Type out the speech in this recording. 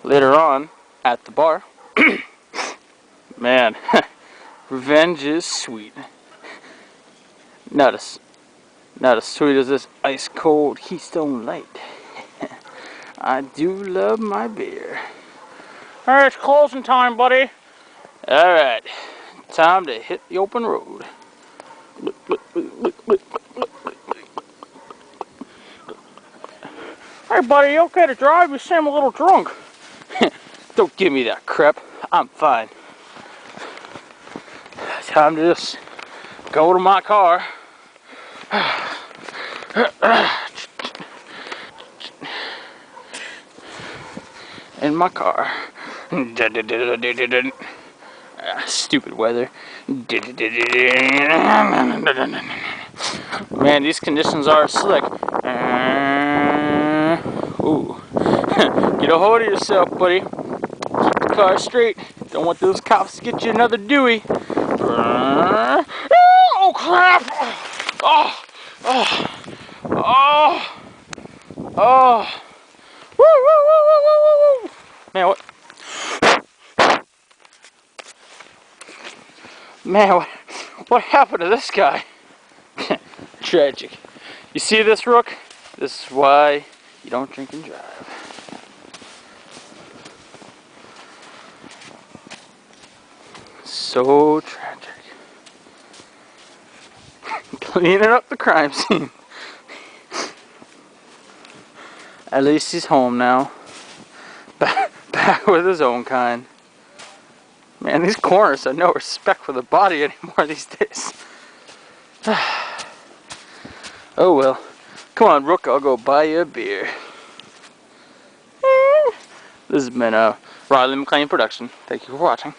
later on at the bar. Man, revenge is sweet. Not as sweet as this ice cold Keystone Light. I do love my beer. Alright, it's closing time, buddy. Alright, time to hit the open road. Hey buddy, you okay to drive? You seem a little drunk. Don't give me that crap. I'm fine. Time to just go to my car. In my car. Stupid weather. Man, these conditions are slick. Ooh. Get a hold of yourself, buddy. Keep the car straight. Don't want those cops to get you another Dewey. Oh, crap! Oh! Oh! Oh! Oh! Woo, woo, woo, woo, woo, woo. Man, what? Man, what happened to this guy? Tragic. You see this, Rook? This is why you don't drink and drive. So tragic. Cleaning up the crime scene. At least he's home now. Back with his own kind. Man, these corners have no respect for the body anymore these days. Oh well. Come on, Rook, I'll go buy you a beer. This has been a Riley McLean production. Thank you for watching.